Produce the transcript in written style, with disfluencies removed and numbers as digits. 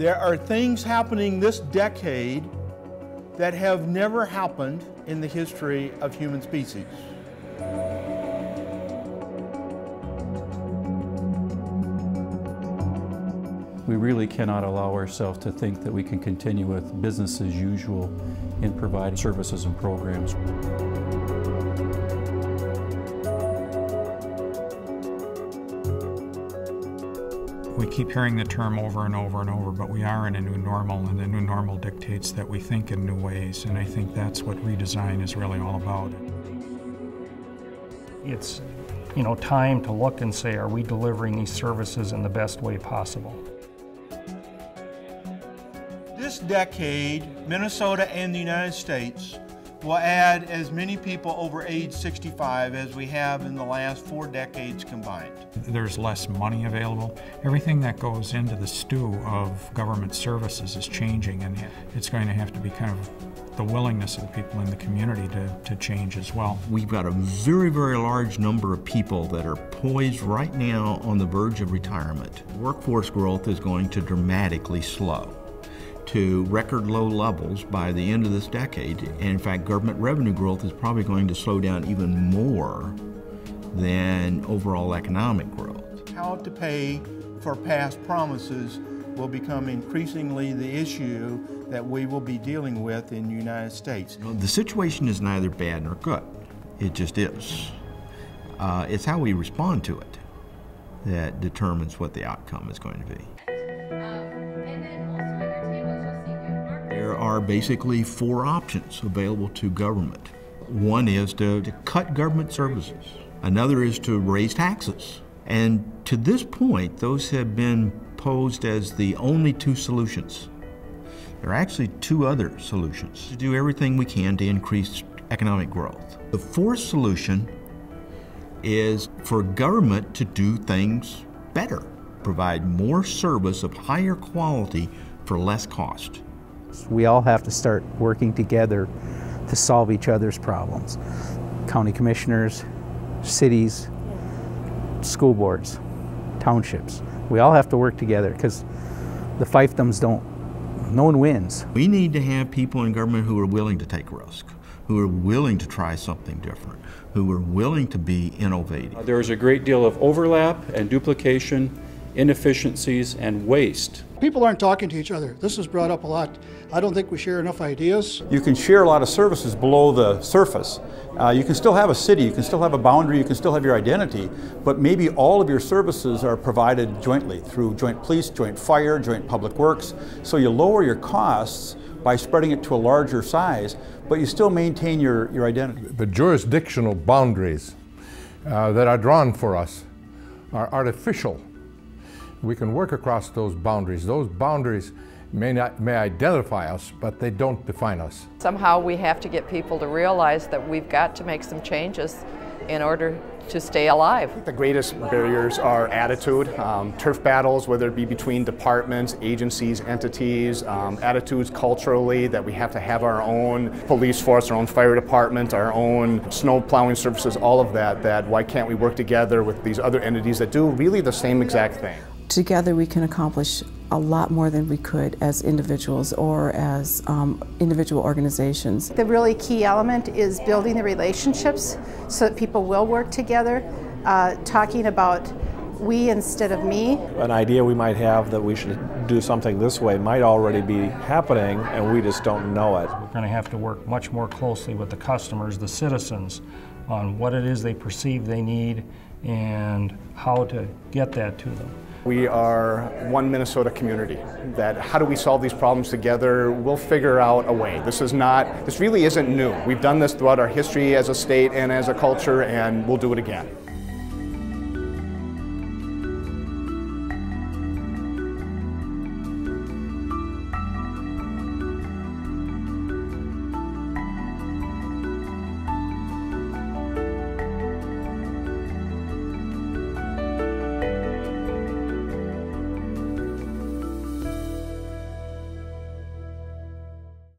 There are things happening this decade that have never happened in the history of human species. We really cannot allow ourselves to think that we can continue with business as usual in providing services and programs. We keep hearing the term over and over and over, but we are in a new normal, and the new normal dictates that we think in new ways, and I think that's what redesign is really all about. It's, time to look and say, are we delivering these services in the best way possible? This decade, Minnesota and the United States will add as many people over age 65 as we have in the last 4 decades combined. There's less money available. Everything that goes into the stew of government services is changing, and it's going to have to be kind of the willingness of the people in the community to change as well. We've got a very, very large number of people that are poised right now on the verge of retirement. Workforce growth is going to dramatically slow to record low levels by the end of this decade. And in fact, government revenue growth is probably going to slow down even more than overall economic growth. How to pay for past promises will become increasingly the issue that we will be dealing with in the United States. The situation is neither bad nor good. It just is. It's how we respond to it that determines what the outcome is going to be. There are basically 4 options available to government. One is to cut government services. Another is to raise taxes. And to this point, those have been posed as the only 2 solutions. There are actually 2 other solutions: to do everything we can to increase economic growth. The 4th solution is for government to do things better, provide more service of higher quality for less cost. We all have to start working together to solve each other's problems. County commissioners, cities, school boards, townships. We all have to work together because the fiefdoms no one wins. We need to have people in government who are willing to take risks, who are willing to try something different, who are willing to be innovative. There is a great deal of overlap and duplication, inefficiencies, and waste. People aren't talking to each other. This is brought up a lot. I don't think we share enough ideas. You can share a lot of services below the surface. You can still have a city, you can still have a boundary, you can still have your identity, but maybe all of your services are provided jointly through joint police, joint fire, joint public works. So you lower your costs by spreading it to a larger size, but you still maintain your identity. The jurisdictional boundaries that are drawn for us are artificial. We can work across those boundaries. Those boundaries may identify us, but they don't define us. Somehow we have to get people to realize that we've got to make some changes in order to stay alive. The greatest barriers are attitude, turf battles, whether it be between departments, agencies, entities, attitudes culturally that we have to have our own police force, our own fire department, our own snow plowing services, all of that why can't we work together with these other entities that do really the same exact thing. Together we can accomplish a lot more than we could as individuals or as individual organizations. The really key element is building the relationships so that people will work together, talking about we instead of me. An idea we might have that we should do something this way might already be happening and we just don't know it. We're going to have to work much more closely with the customers, the citizens, on what it is they perceive they need and how to get that to them. We are one Minnesota community. That how do we solve these problems together? We'll figure out a way. This really isn't new. We've done this throughout our history as a state and as a culture, and we'll do it again.